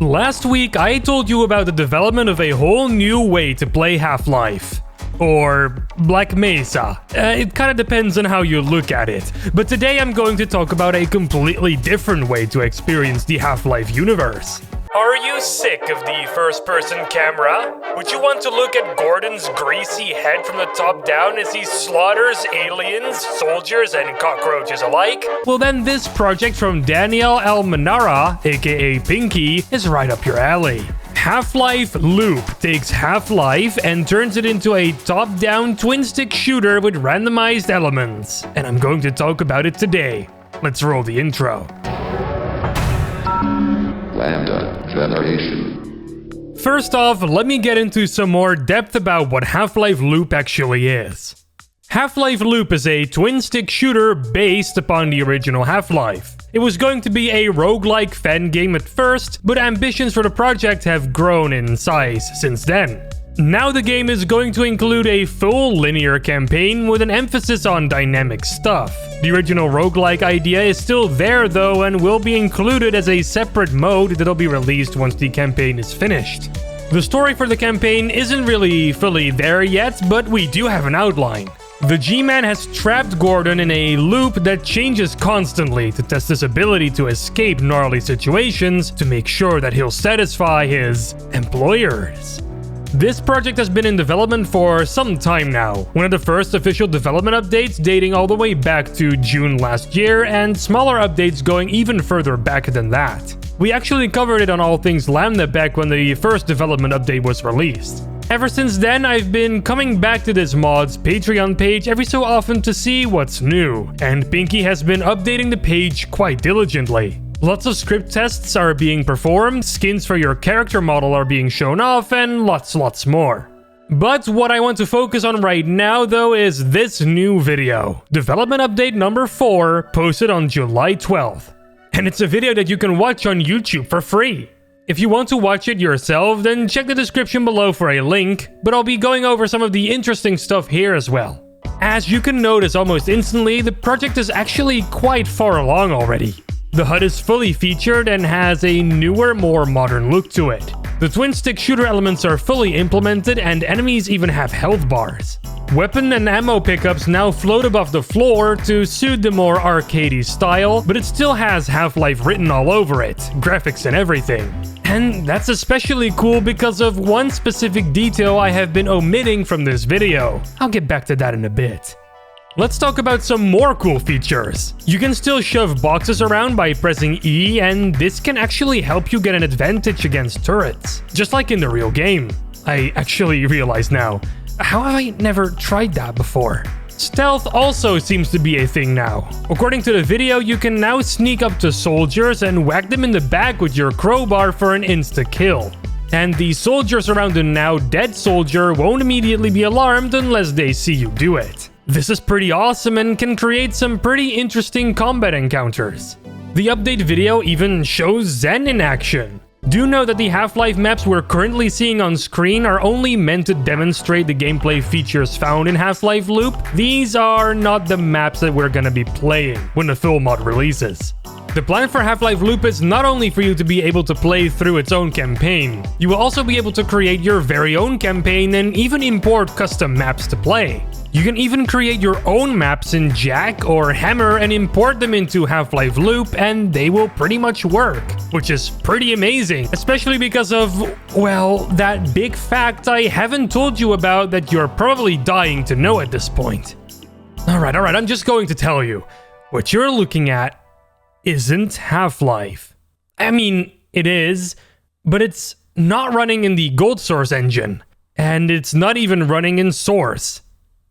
Last week, I told you about the development of a whole new way to play Half-Life. Or Black Mesa. It kinda depends on how you look at it. But today I'm going to talk about a completely different way to experience the Half-Life universe. Are you sick of the first-person camera? Would you want to look at Gordon's greasy head from the top down as he slaughters aliens, soldiers, and cockroaches alike? Well then, this project from Daniel Almenara, aka Pinky, is right up your alley. Half-Life Loop takes Half-Life and turns it into a top-down twin-stick shooter with randomized elements. And I'm going to talk about it today. Let's roll the intro. LambdaGeneration. First off, let me get into some more depth about what Half-Life Loop actually is. Half-Life Loop is a twin-stick shooter based upon the original Half-Life. It was going to be a roguelike fan game at first, but ambitions for the project have grown in size since then. Now the game is going to include a full linear campaign with an emphasis on dynamic stuff. The original roguelike idea is still there though and will be included as a separate mode that'll be released once the campaign is finished. The story for the campaign isn't really fully there yet, but we do have an outline. The G-Man has trapped Gordon in a loop that changes constantly to test his ability to escape gnarly situations to make sure that he'll satisfy his employers. This project has been in development for some time now, one of the first official development updates dating all the way back to June last year, and smaller updates going even further back than that. We actually covered it on All Things Lambda back when the first development update was released. Ever since then, I've been coming back to this mod's Patreon page every so often to see what's new, and Pinky has been updating the page quite diligently. Lots of script tests are being performed, skins for your character model are being shown off, and lots more. But what I want to focus on right now though is this new video. Development update number 4, posted on July 12th. And it's a video that you can watch on YouTube for free. If you want to watch it yourself, then check the description below for a link, but I'll be going over some of the interesting stuff here as well. As you can notice almost instantly, the project is actually quite far along already. The HUD is fully featured and has a newer, more modern look to it. The twin-stick shooter elements are fully implemented and enemies even have health bars. Weapon and ammo pickups now float above the floor to suit the more arcadey style, but it still has Half-Life written all over it, graphics and everything. And that's especially cool because of one specific detail I have been omitting from this video. I'll get back to that in a bit. Let's talk about some more cool features. You can still shove boxes around by pressing E, and this can actually help you get an advantage against turrets, just like in the real game. I actually realize now, how have I never tried that before? Stealth also seems to be a thing now. According to the video, you can now sneak up to soldiers and whack them in the back with your crowbar for an insta-kill. And the soldiers around the now dead soldier won't immediately be alarmed unless they see you do it. This is pretty awesome and can create some pretty interesting combat encounters. The update video even shows Zen in action. Do know that the Half-Life maps we're currently seeing on screen are only meant to demonstrate the gameplay features found in Half-Life Loop. These are not the maps that we're gonna be playing when the full mod releases. The plan for Half-Life Loop is not only for you to be able to play through its own campaign, you will also be able to create your very own campaign and even import custom maps to play. You can even create your own maps in Jack or Hammer and import them into Half-Life Loop, and they will pretty much work, which is pretty amazing, especially because of, well, that big fact I haven't told you about that you're probably dying to know at this point. Alright, I'm just going to tell you. What you're looking at isn't Half-Life. I mean, it is, but it's not running in the Gold Source engine, and it's not even running in Source.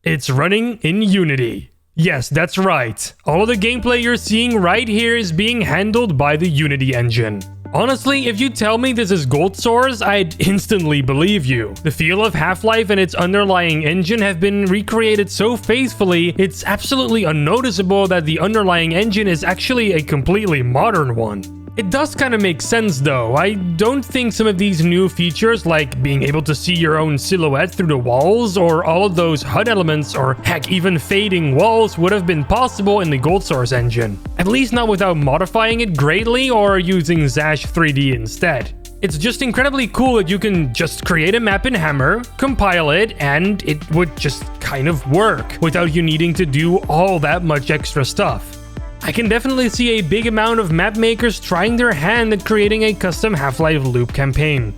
It's running in Unity. Yes, that's right. All of the gameplay you're seeing right here is being handled by the Unity engine. Honestly, if you tell me this is Gold Source, I'd instantly believe you. The feel of Half-Life and its underlying engine have been recreated so faithfully, it's absolutely unnoticeable that the underlying engine is actually a completely modern one. It does kind of make sense though. I don't think some of these new features, like being able to see your own silhouette through the walls, or all of those HUD elements, or heck, even fading walls, would have been possible in the Gold Source engine. At least not without modifying it greatly or using Zash 3D instead. It's just incredibly cool that you can just create a map in Hammer, compile it, and it would just kind of work without you needing to do all that much extra stuff. I can definitely see a big amount of map makers trying their hand at creating a custom Half-Life loop campaign.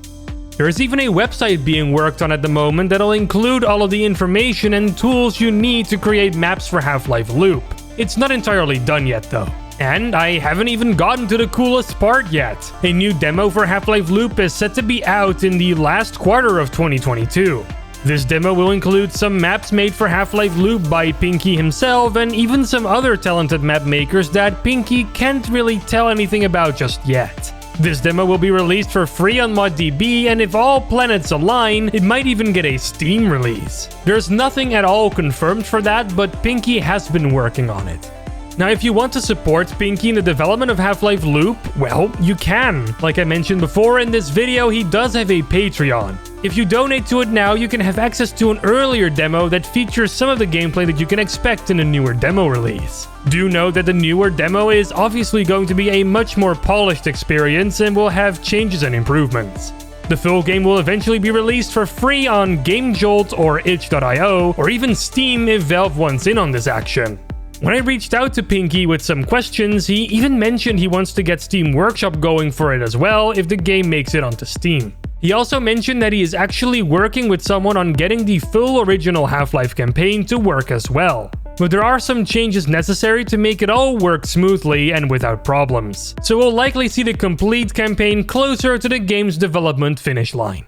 There is even a website being worked on at the moment that'll include all of the information and tools you need to create maps for Half-Life Loop. It's not entirely done yet though. And I haven't even gotten to the coolest part yet. A new demo for Half-Life Loop is set to be out in the last quarter of 2022. This demo will include some maps made for Half-Life Loop by Pinky himself and even some other talented map makers that Pinky can't really tell anything about just yet. This demo will be released for free on ModDB, and if all planets align, it might even get a Steam release. There's nothing at all confirmed for that, but Pinky has been working on it. Now, if you want to support Pinky in the development of Half-Life Loop, well, you can. Like I mentioned before in this video, he does have a Patreon. If you donate to it now, you can have access to an earlier demo that features some of the gameplay that you can expect in a newer demo release. Do know that the newer demo is obviously going to be a much more polished experience and will have changes and improvements. The full game will eventually be released for free on GameJolt or itch.io, or even Steam if Valve wants in on this action. When I reached out to Pinky with some questions, he even mentioned he wants to get Steam Workshop going for it as well if the game makes it onto Steam. He also mentioned that he is actually working with someone on getting the full original Half-Life campaign to work as well. But there are some changes necessary to make it all work smoothly and without problems. So we'll likely see the complete campaign closer to the game's development finish line.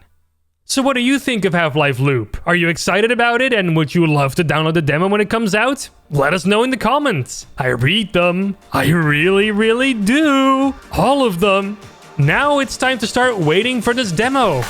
So what do you think of Half-Life Loop? Are you excited about it, and would you love to download the demo when it comes out? Let us know in the comments. I read them. I really do. All of them. Now it's time to start waiting for this demo.